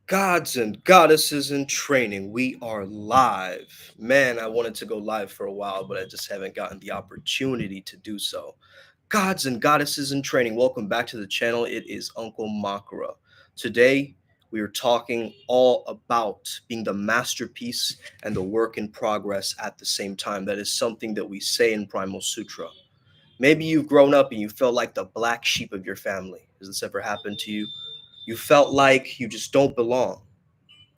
Gods and goddesses in training, we are live. Man, I wanted to go live for a while, but I just haven't gotten the opportunity to do so. Gods and goddesses in training, welcome back to the channel. It is Uncle Makara. Today, we are talking all about being the masterpiece and the work in progress at the same time. That is something that we say in Primal Sutra. Maybe you've grown up and you felt like the black sheep of your family. Has this ever happened to you? You felt like you just don't belong.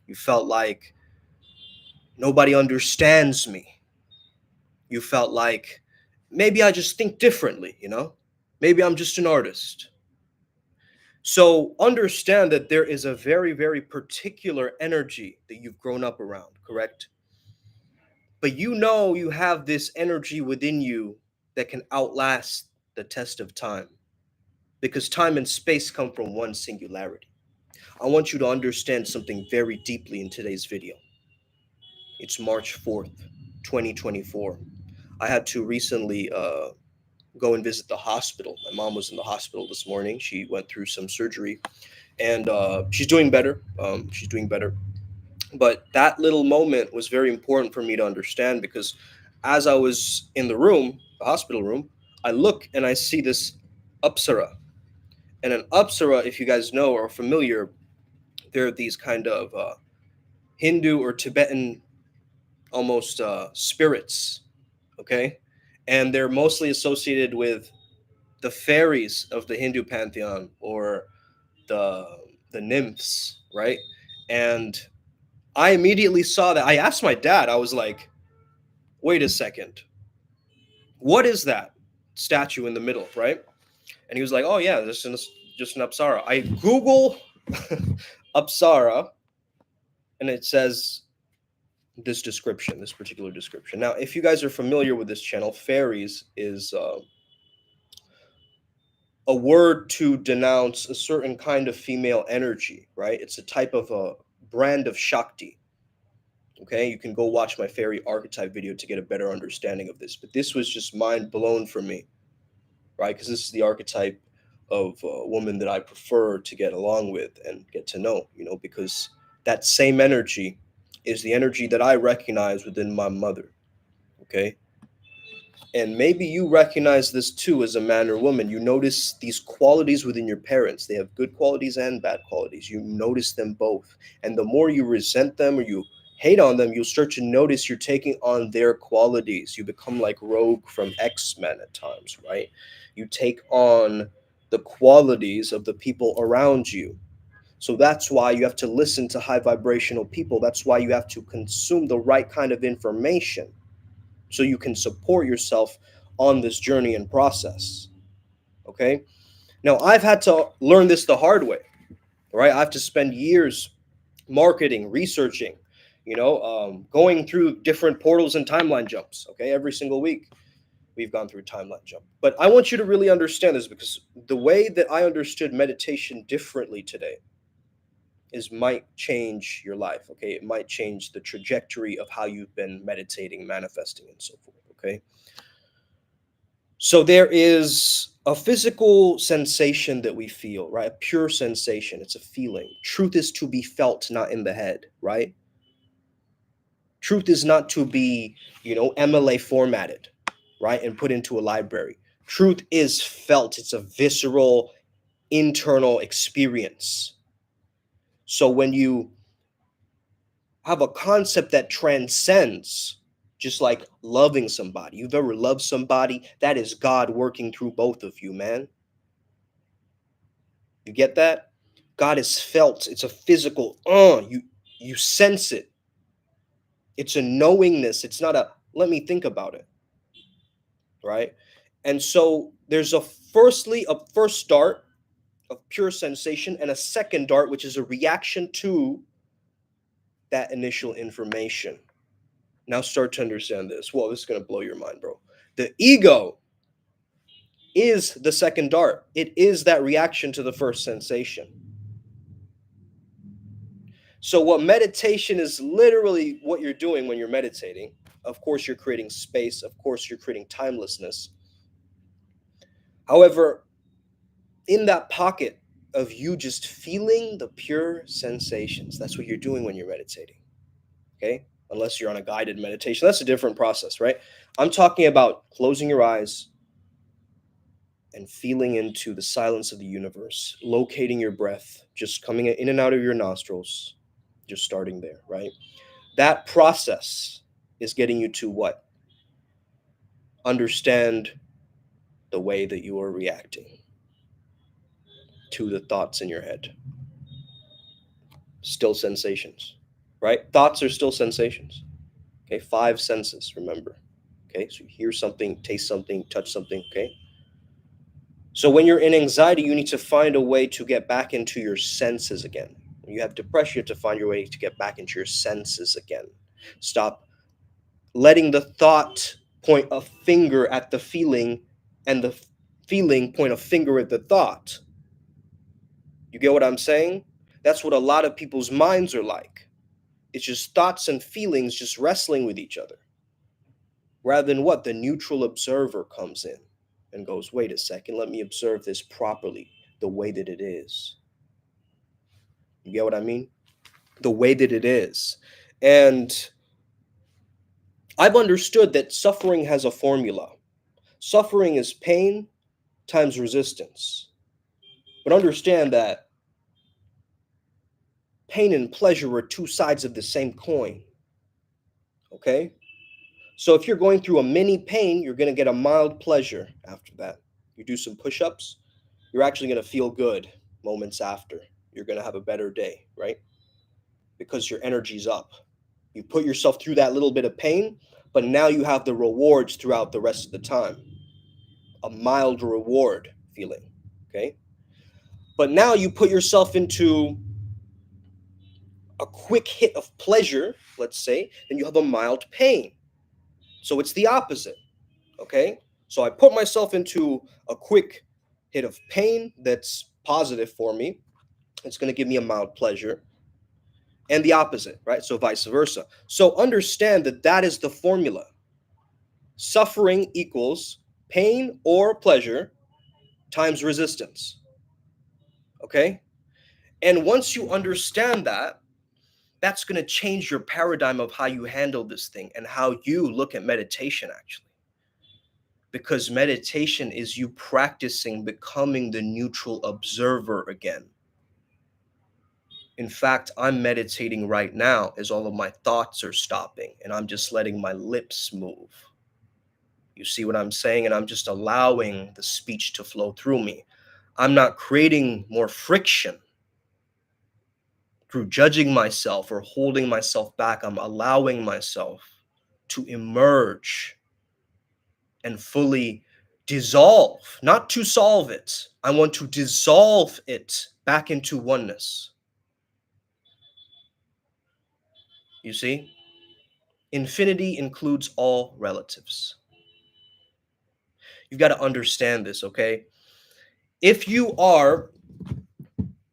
You felt like nobody understands me. You felt like maybe I just think differently. Maybe I'm just an artist. So understand that there is a very, very particular energy that you've grown up around, correct? But you know you have this energy within you that can outlast the test of time because time and space come from one singularity. I want you to understand something very deeply in today's video. It's March 4th, 2024. I had to recently go and visit the hospital. My mom was in the hospital this morning. She went through some surgery and she's doing better. She's doing better. But that little moment was very important for me to understand because as I was in the room, the hospital room, I look and I see this Apsara. And an Apsara, if you guys know or are familiar, they're these kind of Hindu or Tibetan almost spirits, okay? And they're mostly associated with the fairies of the Hindu pantheon or the the nymphs, right? And I immediately saw that. I asked my dad. I was like, "Wait a second, what is that statue in the middle, right?" And he was like, "Oh yeah, this is just an Apsara." I Google Apsara, and it says this description, this particular description. Now, if you guys are familiar with this channel, fairies is a word to denounce a certain kind of female energy, right? It's a type of a brand of Shakti. Okay, you can go watch my fairy archetype video to get a better understanding of this. But this was just mind blown for me, right? Because this is the archetype of a woman that I prefer to get along with and get to know, because that same energy is the energy that I recognize within my mother. Okay, and maybe you recognize this too as a man or woman. You notice these qualities within your parents. They have good qualities and bad qualities. You notice them both. And the more you resent them or you hate on them, you'll start to notice you're taking on their qualities. You become like Rogue from X-Men at times, right? You take on the qualities of the people around you. So that's why you have to listen to high vibrational people. That's why you have to consume the right kind of information so you can support yourself on this journey and process. Okay. Now, I've had to learn this the hard way, right? I have to spend years marketing, researching, going through different portals and timeline jumps. Okay. Every single week, we've gone through timeline jump. But I want you to really understand this because the way that I understood meditation differently today is might change your life. Okay. It might change the trajectory of how you've been meditating, manifesting, and so forth. Okay. So there is a physical sensation that we feel, right? A pure sensation. It's a feeling. Truth is to be felt, not in the head, right? Truth is not to be, MLA formatted, right? And put into a library. Truth is felt. It's a visceral, internal experience. So when you have a concept that transcends just like loving somebody. You've ever loved somebody? That is God working through both of you, man. You get that? God is felt. It's a physical, you sense it. It's a knowingness. It's not a let me think about it. Right? And so there's a first dart of pure sensation and a second dart, which is a reaction to that initial information. Now start to understand this. Well, this is gonna blow your mind, bro. The ego is the second dart. It is that reaction to the first sensation. So, what meditation is literally what you're doing when you're meditating. Of course, you're creating space. Of course, you're creating timelessness. However, in that pocket of you just feeling the pure sensations. That's what you're doing when you're meditating. Okay? Unless you're on a guided meditation. That's a different process, right? I'm talking about closing your eyes and feeling into the silence of the universe, locating your breath, just coming in and out of your nostrils, just starting there, right? That process is getting you to what? Understand the way that you are reacting to the thoughts in your head. Still sensations, right? Thoughts are still sensations. Okay, five senses, remember. Okay, so you hear something, taste something, touch something, okay? So when you're in anxiety, you need to find a way to get back into your senses again. When you have depression, you have to find your way to get back into your senses again. Stop letting the thought point a finger at the feeling and the feeling point a finger at the thought. You get what I'm saying? That's what a lot of people's minds are like. It's just thoughts and feelings just wrestling with each other. Rather than what? The neutral observer comes in and goes, wait a second, let me observe this properly, the way that it is. You get what I mean? The way that it is. And I've understood that suffering has a formula. Suffering is pain times resistance. But understand that pain and pleasure are two sides of the same coin. Okay? So if you're going through a mini pain, you're going to get a mild pleasure after that. You do some push ups, you're actually going to feel good moments after. You're going to have a better day, right? Because your energy's up. You put yourself through that little bit of pain, but now you have the rewards throughout the rest of the time. A mild reward feeling, okay? But now you put yourself into a quick hit of pleasure, let's say, and you have a mild pain. So it's the opposite, okay? So I put myself into a quick hit of pain that's positive for me. It's going to give me a mild pleasure. And the opposite, right? So vice versa. So understand that that is the formula. Suffering equals pain or pleasure times resistance. Okay? And once you understand that, that's going to change your paradigm of how you handle this thing and how you look at meditation, actually. Because meditation is you practicing becoming the neutral observer again. In fact, I'm meditating right now as all of my thoughts are stopping and I'm just letting my lips move. You see what I'm saying? And I'm just allowing the speech to flow through me. I'm not creating more friction through judging myself or holding myself back. I'm allowing myself to emerge and fully dissolve, not to solve it. I want to dissolve it back into oneness. You see? Infinity includes all relatives. You've got to understand this, okay? If you are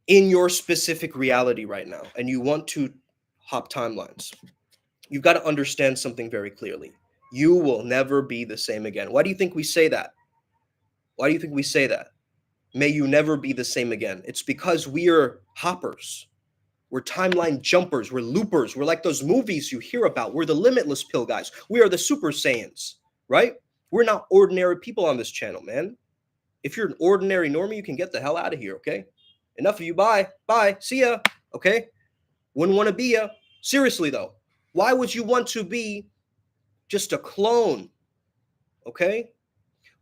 in your specific reality right now and you want to hop timelines, you've got to understand something very clearly. You will never be the same again. Why do you think we say that? Why do you think we say that? May you never be the same again. It's because we are hoppers. We're timeline jumpers. We're loopers. We're like those movies you hear about. We're the limitless pill guys. We are the Super Saiyans, right? We're not ordinary people on this channel, man. If you're an ordinary normie, you can get the hell out of here, okay? Enough of you. Bye. Bye. See ya. Okay? Wouldn't want to be ya. Seriously, though. Why would you want to be just a clone? Okay?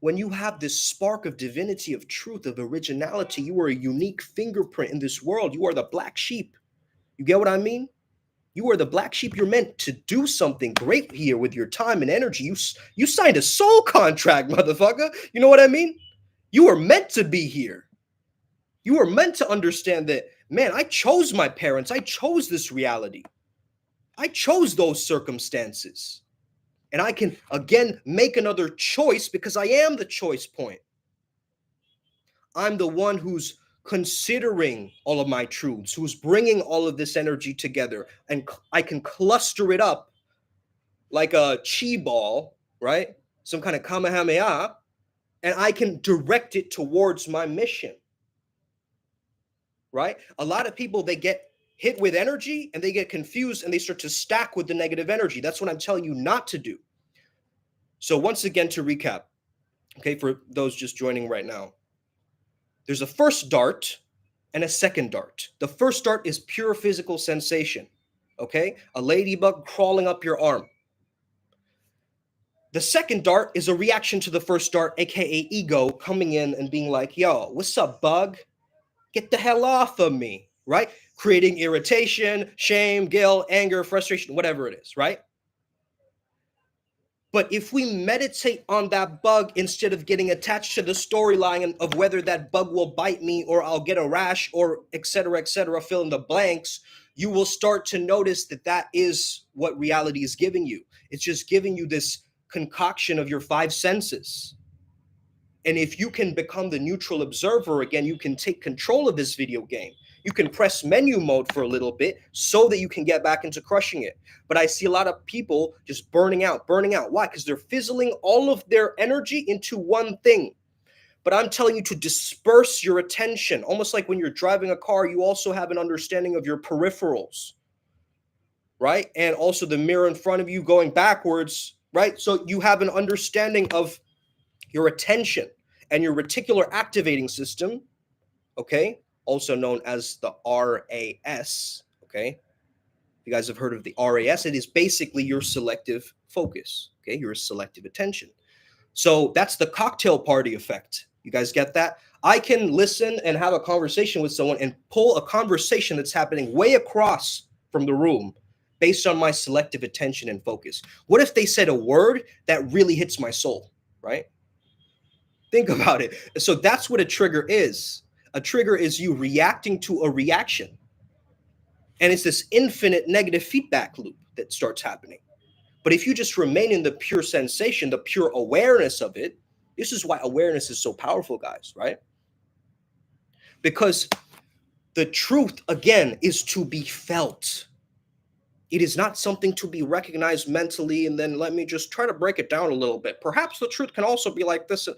When you have this spark of divinity, of truth, of originality, you are a unique fingerprint in this world. You are the black sheep. You get what I mean? You are the black sheep. You're meant to do something great here with your time and energy. You signed a soul contract, motherfucker. You know what I mean? You are meant to be here. You are meant to understand that, man, I chose my parents. I chose this reality. I chose those circumstances. And I can, again, make another choice because I am the choice point. I'm the one who's considering all of my truths, who's bringing all of this energy together. And I can cluster it up like a chi ball, right? Some kind of kamehameha. And I can direct it towards my mission. right? A lot of people, they get hit with energy and they get confused and they start to stack with the negative energy. That's what I'm telling you not to do. So once again, to recap, okay, for those just joining right now, there's a first dart and a second dart. The first dart is pure physical sensation, okay? A ladybug crawling up your arm. The second dart is a reaction to the first dart, aka ego, coming in and being like, yo, what's up, bug? Get the hell off of me, right? Creating irritation, shame, guilt, anger, frustration, whatever it is, right? But if we meditate on that bug instead of getting attached to the storyline of whether that bug will bite me or I'll get a rash or et cetera, fill in the blanks, you will start to notice that that is what reality is giving you. It's just giving you this concoction of your five senses. And if you can become the neutral observer again, you can take control of this video game. You can press menu mode for a little bit so that you can get back into crushing it. But I see a lot of people just burning out. Why? Because they're fizzling all of their energy into one thing. But I'm telling you to disperse your attention. Almost like when you're driving a car, you also have an understanding of your peripherals, right? And also the mirror in front of you going backwards, right? So you have an understanding of your attention and your reticular activating system, okay, also known as the RAS, okay? You guys have heard of the RAS. It is basically your selective focus, okay, your selective attention. So that's the cocktail party effect. You guys get that? I can listen and have a conversation with someone and pull a conversation that's happening way across from the room based on my selective attention and focus. What if they said a word that really hits my soul, right? Think about it. So that's what a trigger is. A trigger is you reacting to a reaction. And it's this infinite negative feedback loop that starts happening. But if you just remain in the pure sensation, the pure awareness of it, this is why awareness is so powerful, guys, right? Because the truth, again, is to be felt. It is not something to be recognized mentally and then let me just try to break it down a little bit. Perhaps the truth can also be like this.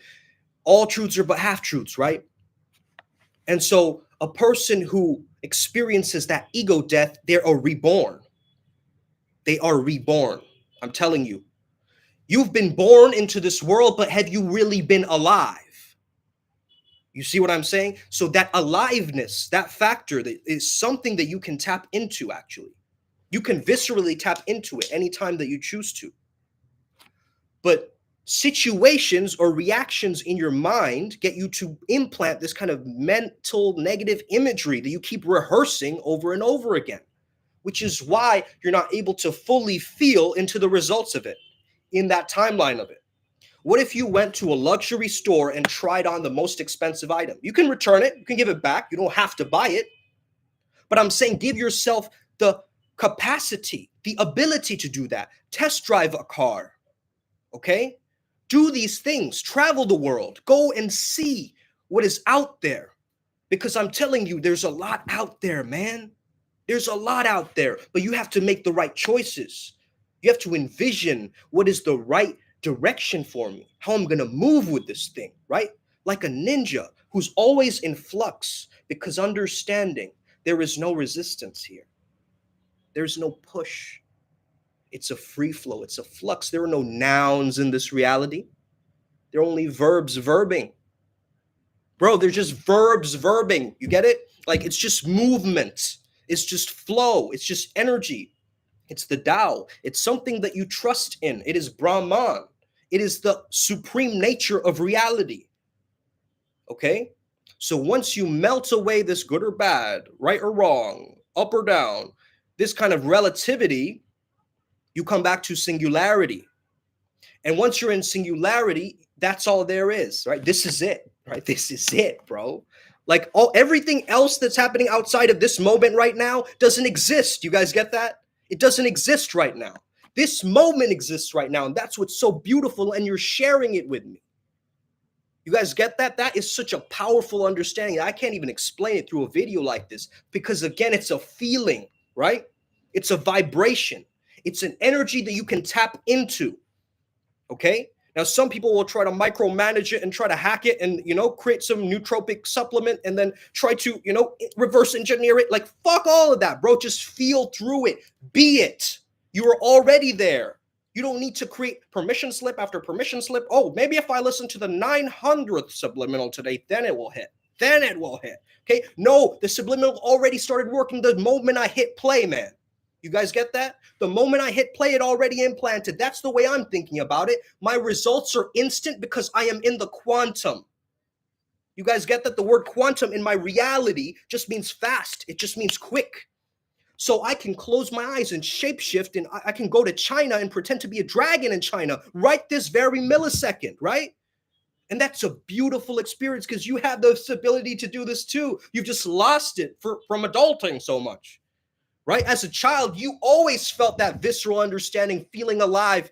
All truths are but half truths, right? And so a person who experiences that ego death, they are reborn. They are reborn. I'm telling you. You've been born into this world, but have you really been alive? You see what I'm saying? So that aliveness, that factor, that is something that you can tap into, actually. You can viscerally tap into it anytime that you choose to. But situations or reactions in your mind get you to implant this kind of mental negative imagery that you keep rehearsing over and over again, which is why you're not able to fully feel into the results of it in that timeline of it. What if you went to a luxury store and tried on the most expensive item? You can return it, you can give it back, you don't have to buy it. But I'm saying give yourself the capacity, the ability to do that. Test drive a car, okay? Do these things, travel the world, go and see what is out there. Because I'm telling you, there's a lot out there, man. There's a lot out there, but you have to make the right choices. You have to envision what is the right direction for me, how I'm going to move with this thing, right? Like a ninja who's always in flux, because understanding there is no resistance here. There's no push. It's a free flow. It's a flux. There are no nouns in this reality. They're only verbs verbing. Bro, they're just verbs verbing. You get it? Like it's just movement. It's just flow. It's just energy. It's the Tao. It's something that you trust in. It is Brahman. It is the supreme nature of reality. Okay? So once you melt away this good or bad, right or wrong, up or down, this kind of relativity, you come back to singularity. And once you're in singularity, that's all there is, right? This is it, right? This is it, bro. Like everything else that's happening outside of this moment right now doesn't exist. You guys get that? It doesn't exist right now. This moment exists right now, and that's what's so beautiful, and you're sharing it with me. You guys get that? That is such a powerful understanding. I can't even explain it through a video like this because, again, it's a feeling, right? It's a vibration. It's an energy that you can tap into, okay? Now, some people will try to micromanage it and try to hack it and, create some nootropic supplement and then try to, reverse engineer it. Like, fuck all of that, bro. Just feel through it. Be it. You are already there. You don't need to create permission slip after permission slip. Oh, maybe if I listen to the 900th subliminal today, then it will hit. Then it will hit. Okay? No, the subliminal already started working the moment I hit play, man. You guys get that? The moment I hit play, it already implanted. That's the way I'm thinking about it. My results are instant because I am in the quantum. You guys get that? The word quantum in my reality just means fast. It just means quick. So I can close my eyes and shapeshift, and I can go to China and pretend to be a dragon in China right this very millisecond, right? And that's a beautiful experience because you have this ability to do this too. You've just lost it from adulting so much. Right? As a child, you always felt that visceral understanding, feeling alive,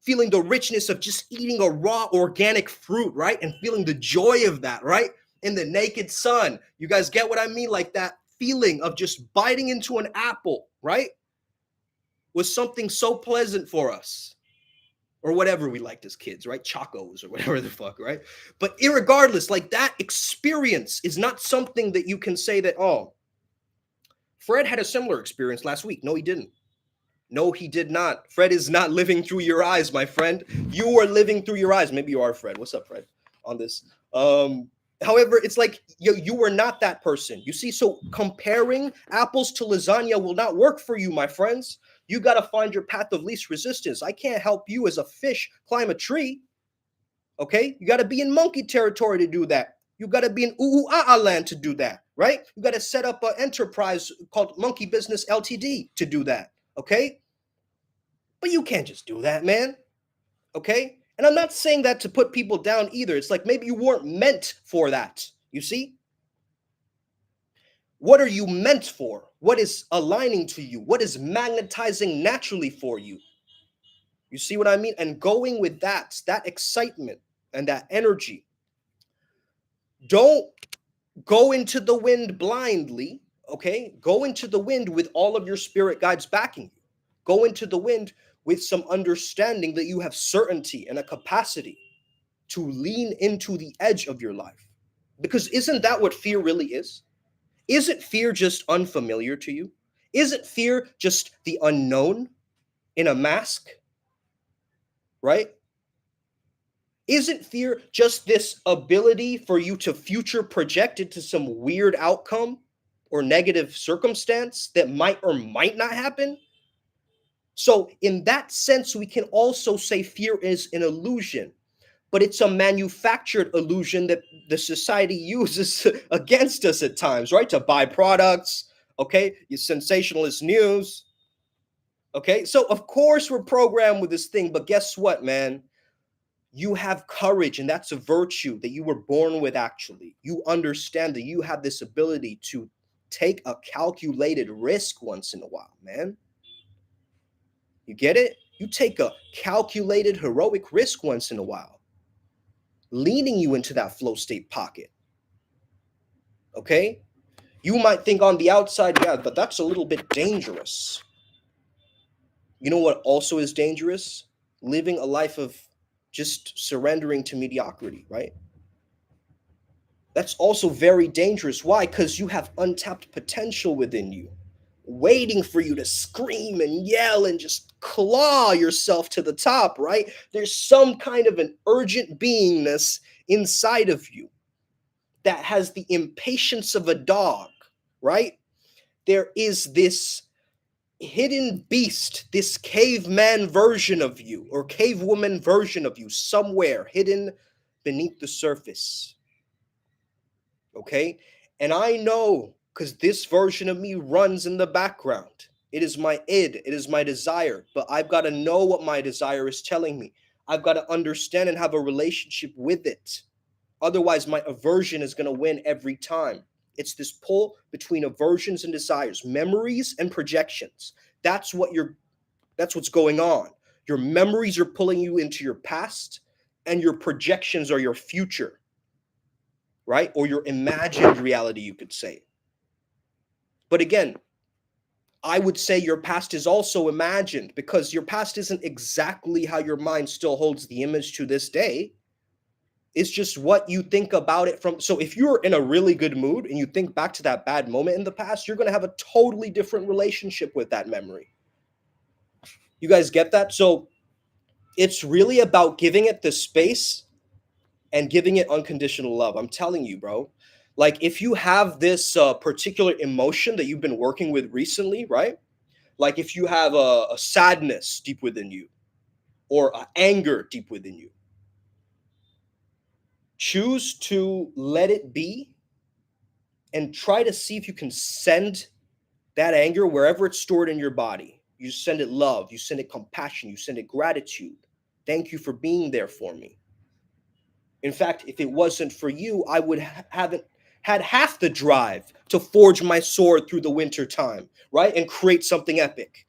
feeling the richness of just eating a raw organic fruit, right? And feeling the joy of that, right? In the naked sun. You guys get what I mean? Like that feeling of just biting into an apple, right? Was something so pleasant for us. Or whatever we liked as kids, right? Chocos or whatever the fuck, right? But irregardless, like that experience is not something that you can say that, oh, Fred had a similar experience last week. No, he didn't. No, he did not. Fred is not living through your eyes, my friend. You are living through your eyes. Maybe you are Fred. What's up, Fred? On this. However, it's like you were not that person. You see, so comparing apples to lasagna will not work for you, my friends. You got to find your path of least resistance. I can't help you as a fish climb a tree. Okay? You got to be in monkey territory to do that. You got to be in land to do that, right? You got to set up an enterprise called Monkey Business Ltd to do that, okay? But you can't just do that, man, okay? And I'm not saying that to put people down either. It's like maybe you weren't meant for that, you see? What are you meant for? What is aligning to you? What is magnetizing naturally for you? You see what I mean? And going with that excitement and that energy. Don't go into the wind blindly, okay? Go into the wind with all of your spirit guides backing you. Go into the wind with some understanding that you have certainty and a capacity to lean into the edge of your life. Because isn't that what fear really is? Isn't fear just unfamiliar to you? Isn't fear just the unknown in a mask? Right? Isn't fear just this ability for you to future project into some weird outcome or negative circumstance that might or might not happen? So in that sense, we can also say fear is an illusion, but it's a manufactured illusion that the society uses against us at times, right? To buy products, okay? Your sensationalist news, okay? So of course we're programmed with this thing, but guess what, man? You have courage, and that's a virtue that you were born with, actually. You understand that you have this ability to take a calculated risk once in a while, man. You get it? You take a calculated heroic risk once in a while, leaning you into that flow state pocket. Okay? You might think on the outside, yeah, but that's a little bit dangerous. You know what also is dangerous? Living a life of just surrendering to mediocrity, right? That's also very dangerous. Why? Because you have untapped potential within you, waiting for you to scream and yell and just claw yourself to the top, right? There's some kind of an urgent beingness inside of you that has the impatience of a dog, right? There is this hidden beast, this caveman version of you or cavewoman version of you somewhere hidden beneath the surface. Okay? And I know because this version of me runs in the background. It is my id, it is my desire, but I've got to know what my desire is telling me. I've got to understand and have a relationship with it. Otherwise, my aversion is going to win every time. It's this pull between aversions and desires, memories and projections. That's what's going on. Your memories are pulling you into your past, and your projections are your future. Right? Or your imagined reality, you could say. But again, I would say your past is also imagined, because your past isn't exactly how your mind still holds the image to this day. It's just what you think about it from. So if you're in a really good mood and you think back to that bad moment in the past, you're going to have a totally different relationship with that memory. You guys get that? So it's really about giving it the space and giving it unconditional love. I'm telling you, bro. Like if you have this particular emotion that you've been working with recently, right? Like if you have a sadness deep within you, or anger deep within you, choose to let it be and try to see if you can send that anger wherever it's stored in your body. You send it love, you send it compassion, you send it gratitude. Thank you for being there for me. In fact, if it wasn't for you, I would haven't had half the drive to forge my sword through the winter time, right? And create something epic.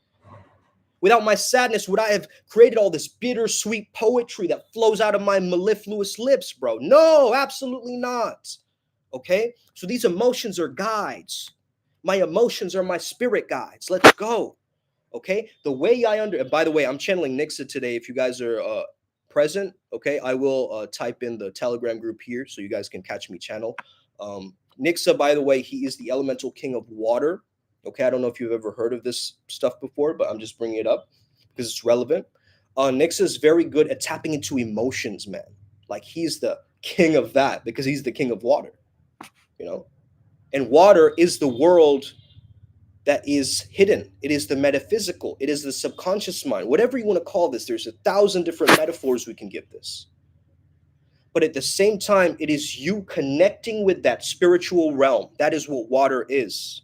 Without my sadness, would I have created all this bittersweet poetry that flows out of my mellifluous lips, bro? No, absolutely not. Okay? So these emotions are guides. My emotions are my spirit guides. Let's go. Okay? The way I and by the way, I'm channeling Nixa today. If you guys are present, okay, I will type in the Telegram group here so you guys can catch me channel. Nixa, by the way, he is the elemental king of water. Okay, I don't know if you've ever heard of this stuff before, but I'm just bringing it up because it's relevant. Nixa is very good at tapping into emotions, man. Like he's the king of that because he's the king of water, you know? And water is the world that is hidden. It is the metaphysical. It is the subconscious mind. Whatever you want to call this, there's 1,000 different metaphors we can give this. But at the same time, it is you connecting with that spiritual realm. That is what water is.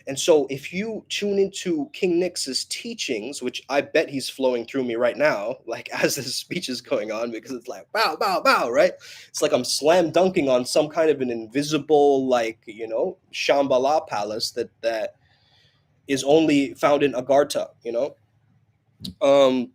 And so if you tune into King Nix's teachings, which I bet he's flowing through me right now, like as this speech is going on, because it's like, bow, bow, bow, right? It's like I'm slam dunking on some kind of an invisible, like, Shambhala palace that is only found in Agartha, Um,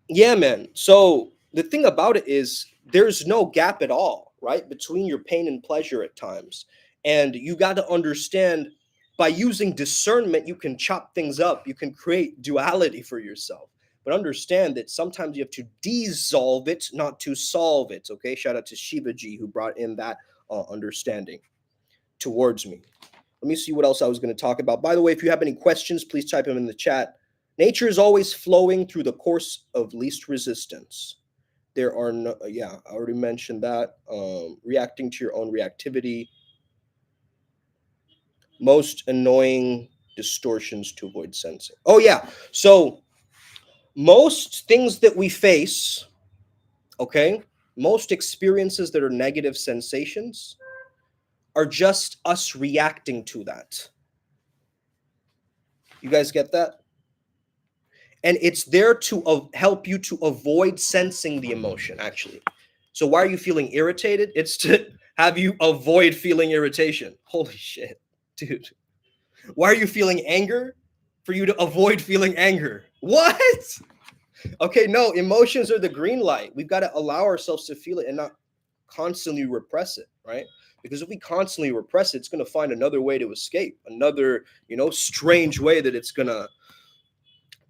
yeah, man. So the thing about it is there's no gap at all, right? Between your pain and pleasure at times. And you got to understand, by using discernment, you can chop things up. You can create duality for yourself. But understand that sometimes you have to dissolve it, not to solve it. Okay. Shout out to Shivaji who brought in that understanding towards me. Let me see what else I was going to talk about. By the way, if you have any questions, please type them in the chat. Nature is always flowing through the course of least resistance. There are no, yeah, I already mentioned that. Reacting to your own reactivity. Most annoying distortions to avoid sensing. Oh, yeah. So, most things that we face, okay, most experiences that are negative sensations are just us reacting to that. You guys get that? And it's there to help you to avoid sensing the emotion, actually. So why are you feeling irritated? It's to have you avoid feeling irritation. Holy shit, dude. Why are you feeling anger? For you to avoid feeling anger. What? Okay, no, emotions are the green light. We've got to allow ourselves to feel it and not constantly repress it, right? Because if we constantly repress it, it's going to find another way to escape, another, strange way that it's going to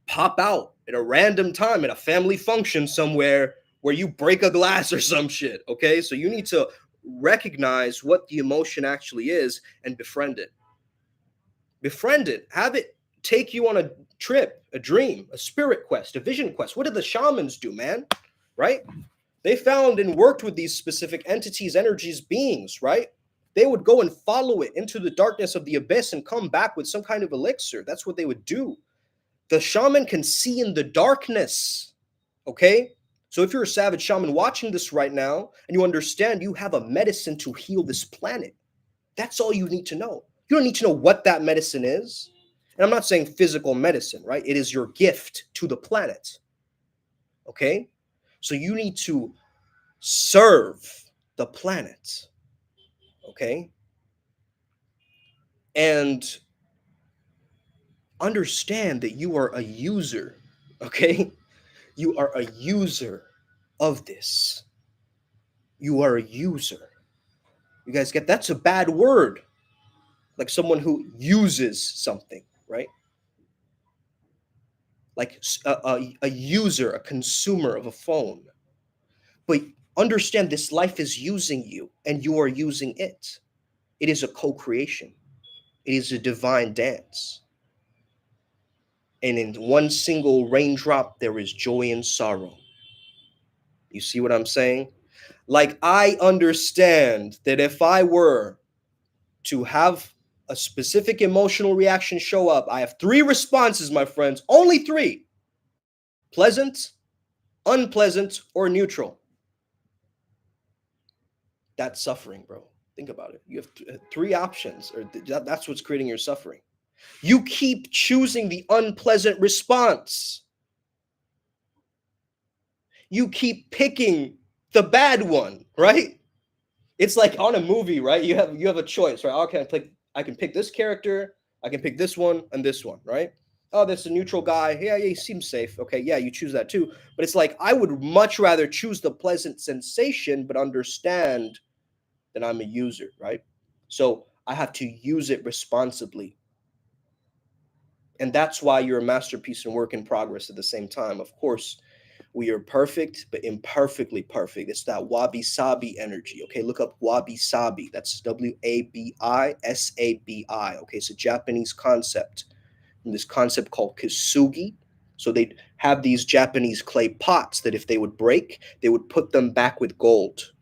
pop out at a random time at a family function somewhere where you break a glass or some shit. Okay, so you need to recognize what the emotion actually is and befriend it. Befriend it. Have it take you on a trip, a dream, a spirit quest, a vision quest. What did the shamans do, man? Right? They found and worked with these specific entities, energies, beings, right? They would go and follow it into the darkness of the abyss and come back with some kind of elixir. That's what they would do. The shaman can see in the darkness. Okay? So if you're a savage shaman watching this right now and you understand you have a medicine to heal this planet, that's all you need to know. You don't need to know what that medicine is. And I'm not saying physical medicine, right? It is your gift to the planet. Okay? So you need to serve the planet. Okay? And understand that you are a user. Okay? You are a user of this. You are a user. You guys get that's a bad word. like someone who uses something, right? Like a user, a consumer of a phone. But understand this life is using you and you are using it. It is a co creation, it is a divine dance. And in one single raindrop, there is joy and sorrow. You see what I'm saying? Like, I understand that if I were to have a specific emotional reaction show up, I have three responses, my friends, only three: pleasant, unpleasant, or neutral. That's suffering, bro. Think about it. You have three options, or that's what's creating your suffering. You keep choosing the unpleasant response. You keep picking the bad one, right? It's like on a movie, right? You have a choice, right? Okay, I can pick this character, I can pick this one and this one, right? Oh, that's a neutral guy. Yeah, he seems safe. Okay, yeah, you choose that too. But it's like I would much rather choose the pleasant sensation, but understand that I'm a user, right? So I have to use it responsibly. And that's why you're a masterpiece and work in progress at the same time. Of course, we are perfect, but imperfectly perfect. It's that wabi sabi energy. Okay, look up wabi sabi. That's WABISABI. Okay, it's a Japanese concept. And this concept called kintsugi. So they'd have these Japanese clay pots that if they would break, they would put them back with gold.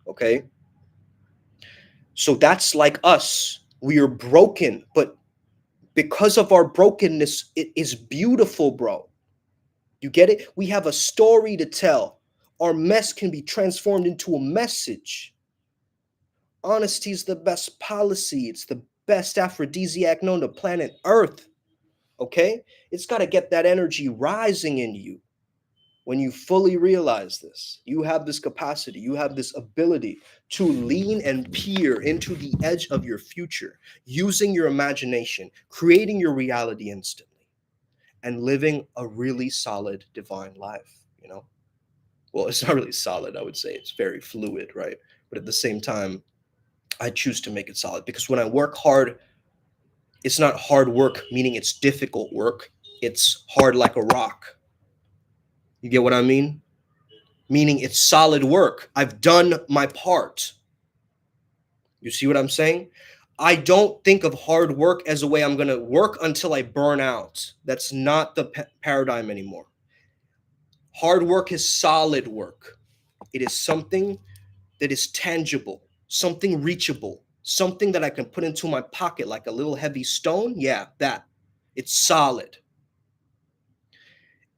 Okay, so that's like us. We are broken, but because of our brokenness, it is beautiful, bro. You get it? We have a story to tell. Our mess can be transformed into a message. Honesty is the best policy. It's the best aphrodisiac known to planet Earth. Okay? It's got to get that energy rising in you. When you fully realize this, you have this capacity, you have this ability to lean and peer into the edge of your future, using your imagination, creating your reality instantly, and living a really solid divine life, you know? Well, it's not really solid, I would say. It's very fluid, right? But at the same time, I choose to make it solid because when I work hard, it's not hard work, meaning it's difficult work. It's hard like a rock. You get what I mean? Meaning it's solid work. I've done my part. You see what I'm saying? I don't think of hard work as a way I'm going to work until I burn out. That's not the paradigm anymore. Hard work is solid work. It is something that is tangible, something reachable, something that I can put into my pocket like a little heavy stone. Yeah, that. It's solid.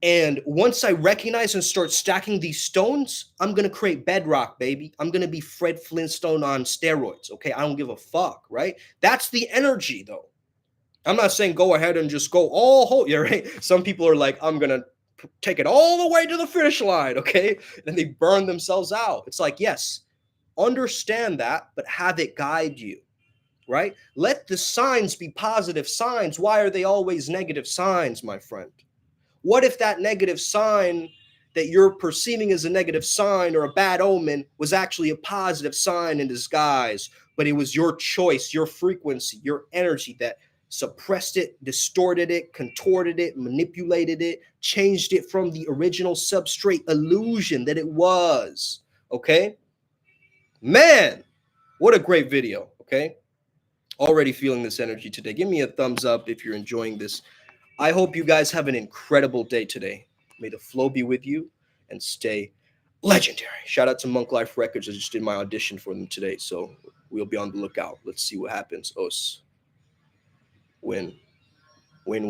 And once I recognize and start stacking these stones, I'm going to create bedrock, baby. I'm going to be Fred Flintstone on steroids. Okay. I don't give a fuck, right? That's the energy, though. I'm not saying go ahead and just go all whole. Yeah, right. Some people are like, I'm going to take it all the way to the finish line. Okay. And they burn themselves out. It's like, yes, understand that, but have it guide you, right? Let the signs be positive signs. Why are they always negative signs, my friend? What if that negative sign that you're perceiving as a negative sign or a bad omen was actually a positive sign in disguise, but it was your choice, your frequency, your energy that suppressed it, distorted it, contorted it, manipulated it, changed it from the original substrate illusion that it was? Okay? Man, what a great video. Okay? Already feeling this energy today. Give me a thumbs up if you're enjoying this. I hope you guys have an incredible day today. May the flow be with you and stay legendary. Shout out to Monk Life Records. I just did my audition for them today, so we'll be on the lookout. Let's see what happens. Us. Win. Win.